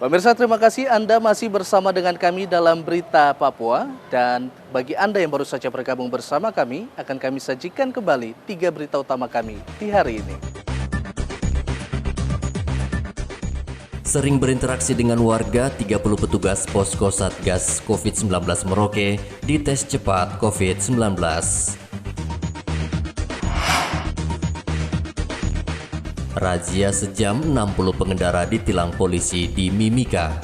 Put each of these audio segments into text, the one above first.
Pemirsa, terima kasih Anda masih bersama dengan kami dalam Berita Papua. Dan bagi Anda yang baru saja bergabung bersama kami, akan kami sajikan kembali 3 berita utama kami di hari ini. Sering berinteraksi dengan warga, 30 petugas posko Satgas COVID-19 Merauke dites cepat COVID-19. Razia sejam, 60 pengendara ditilang polisi di Mimika.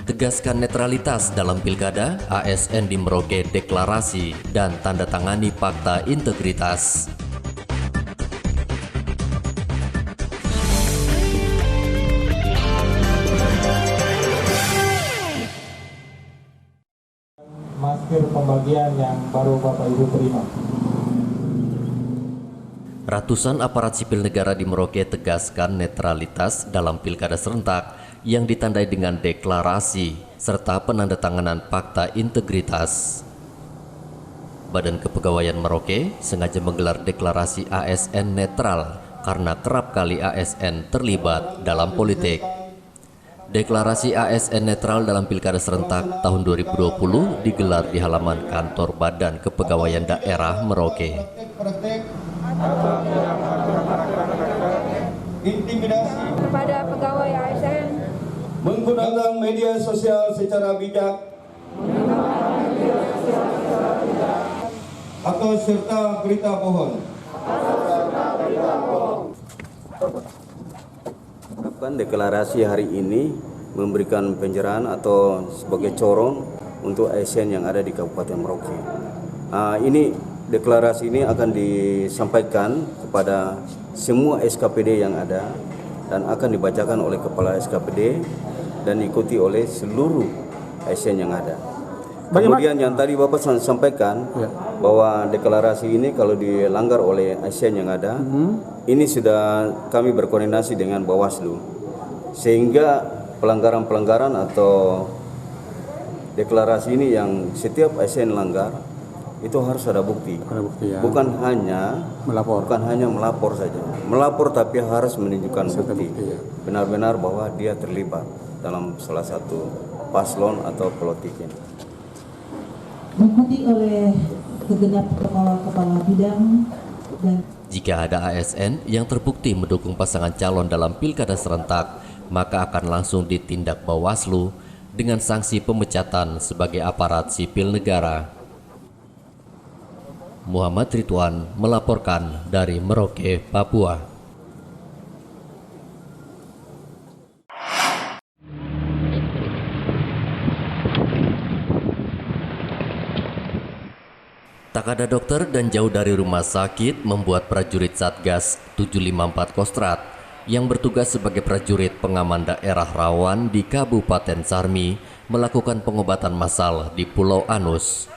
Tegaskan netralitas dalam pilkada, ASN di Merauke deklarasi dan tanda tangani fakta integritas. Masker pembagian yang baru Bapak Ibu terima. Ratusan aparat sipil negara di Merauke tegaskan netralitas dalam pilkada serentak yang ditandai dengan deklarasi serta penandatanganan fakta integritas. Badan Kepegawaian Merauke sengaja menggelar deklarasi ASN netral karena kerap kali ASN terlibat dalam politik. Deklarasi ASN netral dalam pilkada serentak tahun 2020 digelar di halaman kantor Badan Kepegawaian Daerah Merauke. Intimidasi kepada pegawai ASN, menggunakan media sosial secara bijak, atau serta berita bohong. Deklarasi hari ini memberikan pencerahan atau sebagai corong untuk ASN yang ada di Kabupaten Merauke. Ini deklarasi ini akan disampaikan kepada semua SKPD yang ada dan akan dibacakan oleh Kepala SKPD dan diikuti oleh seluruh ASN yang ada. Kemudian yang tadi Bapak sampaikan bahwa deklarasi ini kalau dilanggar oleh ASN yang ada, ini sudah kami berkoordinasi dengan Bawaslu, sehingga pelanggaran-pelanggaran atau deklarasi ini yang setiap ASN langgar itu harus ada bukti, ya. Bukan hanya melapor saja. Melapor tapi harus menunjukkan bukti. Ya. Benar-benar bahwa dia terlibat dalam salah satu paslon atau politik ini. Diikuti oleh segenap kepala bidang dan jika ada ASN yang terbukti mendukung pasangan calon dalam pilkada serentak, maka akan langsung ditindak Bawaslu dengan sanksi pemecatan sebagai aparat sipil negara. Muhammad Ridwan melaporkan dari Merauke, Papua. Tak ada dokter dan jauh dari rumah sakit membuat prajurit Satgas 754 Kostrad yang bertugas sebagai prajurit pengaman daerah rawan di Kabupaten Sarmi melakukan pengobatan massal di Pulau Anus.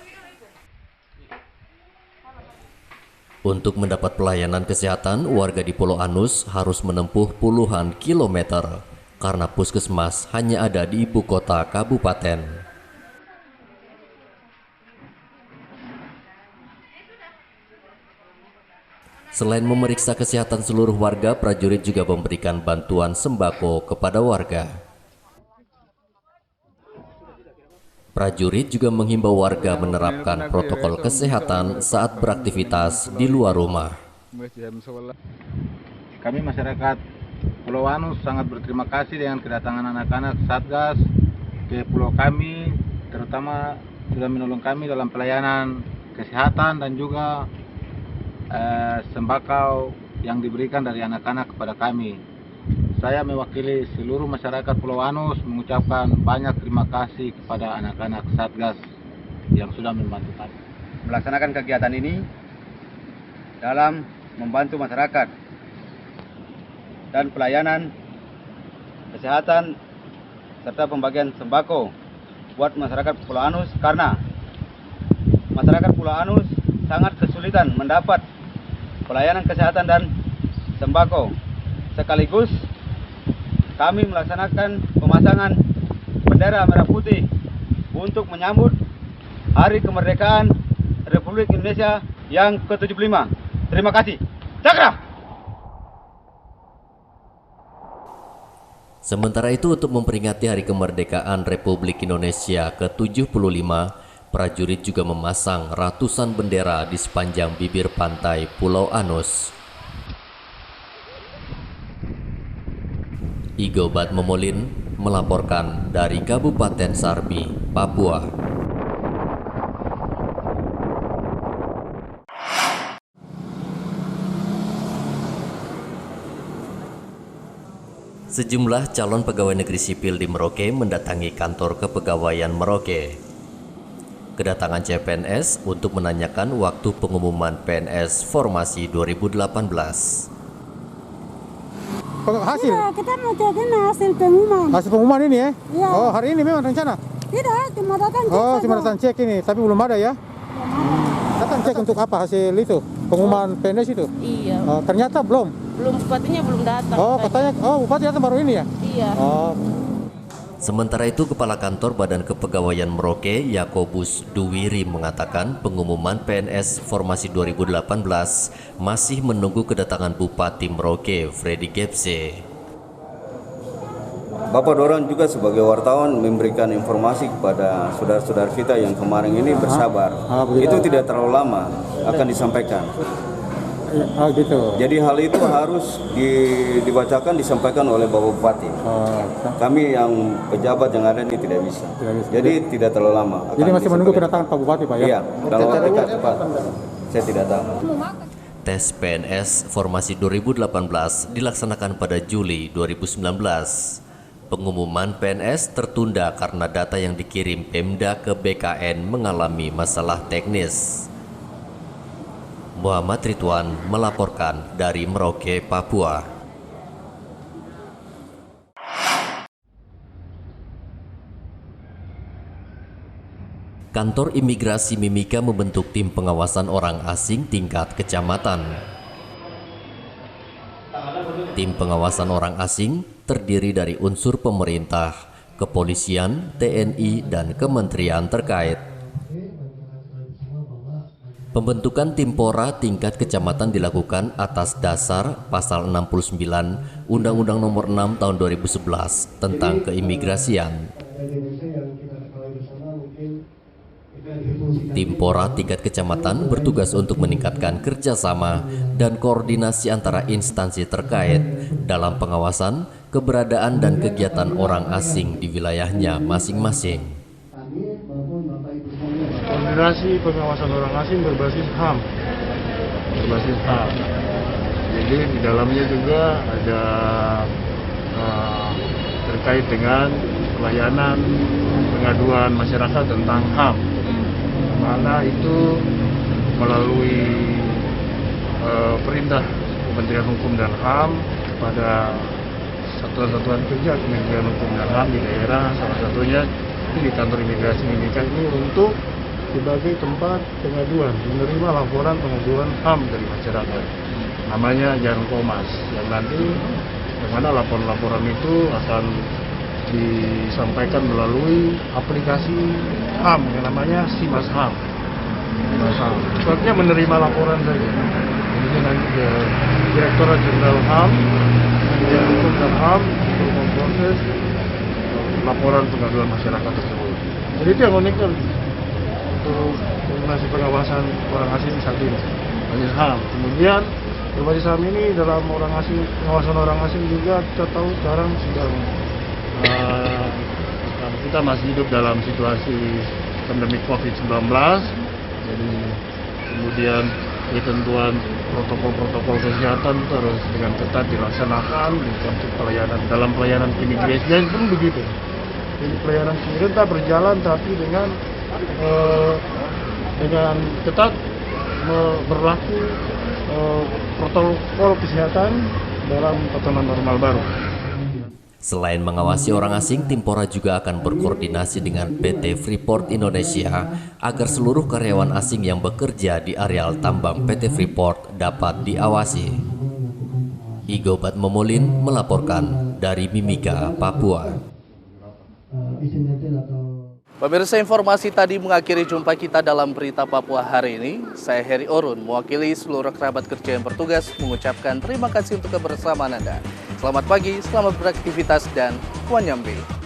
Untuk mendapat pelayanan kesehatan, warga di Pulau Anus harus menempuh puluhan kilometer karena puskesmas hanya ada di ibu kota kabupaten. Selain memeriksa kesehatan seluruh warga, prajurit juga memberikan bantuan sembako kepada warga. Prajurit juga menghimbau warga menerapkan protokol kesehatan saat beraktivitas di luar rumah. Kami masyarakat Pulau Anus sangat berterima kasih dengan kedatangan anak-anak Satgas ke pulau kami, terutama sudah menolong kami dalam pelayanan kesehatan dan juga sembako yang diberikan dari anak-anak kepada kami. Saya mewakili seluruh masyarakat Pulau Anus mengucapkan banyak terima kasih kepada anak-anak Satgas yang sudah membantu kami. Melaksanakan kegiatan ini dalam membantu masyarakat dan pelayanan kesehatan serta pembagian sembako buat masyarakat Pulau Anus, karena masyarakat Pulau Anus sangat kesulitan mendapat pelayanan kesehatan dan sembako. Sekaligus kami melaksanakan pemasangan bendera merah putih untuk menyambut Hari Kemerdekaan Republik Indonesia yang ke-75. Terima kasih. Cakra! Sementara itu, untuk memperingati Hari Kemerdekaan Republik Indonesia ke-75, prajurit juga memasang ratusan bendera di sepanjang bibir pantai Pulau Anus. Igobat Momolin melaporkan dari Kabupaten Sarbi, Papua. Sejumlah calon pegawai negeri sipil di Merauke mendatangi kantor kepegawaian Merauke. Kedatangan CPNS untuk menanyakan waktu pengumuman PNS formasi 2018. Hasil? Ya, kita mau cekin hasil pengumuman. Hasil pengumuman ini ya? Iya. Oh, hari ini memang rencana? Tidak, cuma datang cek Oh, saja. cuma datang cek ini, tapi belum ada ya? Datang cek untuk apa hasil itu? Pengumuman PNS itu? Iya, Oh, ternyata belum? bupatinya belum datang. Oh, katanya, bupati datang baru ini ya? Iya. Oh. Sementara itu, Kepala Kantor Badan Kepegawaian Merauke, Yakobus Duwiri, mengatakan pengumuman PNS formasi 2018 masih menunggu kedatangan Bupati Merauke, Freddy Gepse. Bapak Doran juga sebagai wartawan memberikan informasi kepada saudara-saudara kita yang kemarin ini bersabar. Itu tidak terlalu lama akan disampaikan. Oh gitu. Jadi hal itu harus dibacakan, disampaikan oleh Bapak Bupati. Kami yang pejabat yang ada ini tidak bisa. Jadi tidak terlalu lama. Jadi masih menunggu kedatangan Pak Bupati, Pak ya? Iya, dalam waktu dekat cepat. Saya tidak tahu. Tes PNS formasi 2018 dilaksanakan pada Juli 2019. Pengumuman PNS tertunda karena data yang dikirim Pemda ke BKN mengalami masalah teknis. Muhammad Ridwan melaporkan dari Merauke, Papua. Kantor Imigrasi Mimika membentuk tim pengawasan orang asing tingkat kecamatan. Tim pengawasan orang asing terdiri dari unsur pemerintah, kepolisian, TNI, dan kementerian terkait. Pembentukan tim PORA tingkat kecamatan dilakukan atas dasar Pasal 69 Undang-Undang Nomor 6 Tahun 2011 tentang keimigrasian. Tim PORA tingkat kecamatan bertugas untuk meningkatkan kerjasama dan koordinasi antara instansi terkait dalam pengawasan, keberadaan, dan kegiatan orang asing di wilayahnya masing-masing. Koordinasi pengawasan orang asing berbasis HAM. Jadi di dalamnya juga ada terkait dengan pelayanan pengaduan masyarakat tentang HAM, mana itu melalui perintah Kementerian Hukum dan HAM kepada satuan-satuan kerja Kementerian Hukum dan HAM di daerah, salah satunya di kantor imigrasi Mimika ini untuk sebagai tempat pengaduan, menerima laporan pengaduan HAM dari masyarakat. Namanya Jankomas, yang nanti yang mana laporan-laporan itu akan disampaikan melalui aplikasi HAM yang namanya Simas HAM. Sifatnya menerima laporan saja. Jadi nanti Direktorat Jenderal HAM, Kementerian Hukum dan HAM untuk memproses laporan pengaduan masyarakat tersebut. Jadi itu yang unik untuk koordinasi pengawasan orang asing saat ini, berbasis HAM. Kemudian berbasis HAM ini dalam orang asing, pengawasan orang asing juga kita tahu sekarang sedang kita masih hidup dalam situasi pandemi COVID-19. Jadi kemudian ketentuan protokol-protokol kesehatan itu harus dengan ketat dilaksanakan untuk pelayanan dalam pelayanan keimigrasian pun begitu. Jadi pelayanan pemerintah berjalan tapi dengan ketat berlaku protokol kesehatan dalam tatanan normal baru. Selain mengawasi orang asing, tim PORA juga akan berkoordinasi dengan PT Freeport Indonesia agar seluruh karyawan asing yang bekerja di areal tambang PT Freeport dapat diawasi. Igobat Momolin melaporkan dari Mimika, Papua. Pemirsa, informasi tadi mengakhiri jumpa kita dalam Berita Papua hari ini. Saya Heri Orun, mewakili seluruh kerabat kerja yang bertugas mengucapkan terima kasih untuk kebersamaan Anda. Selamat pagi, selamat beraktivitas, dan wanyambe.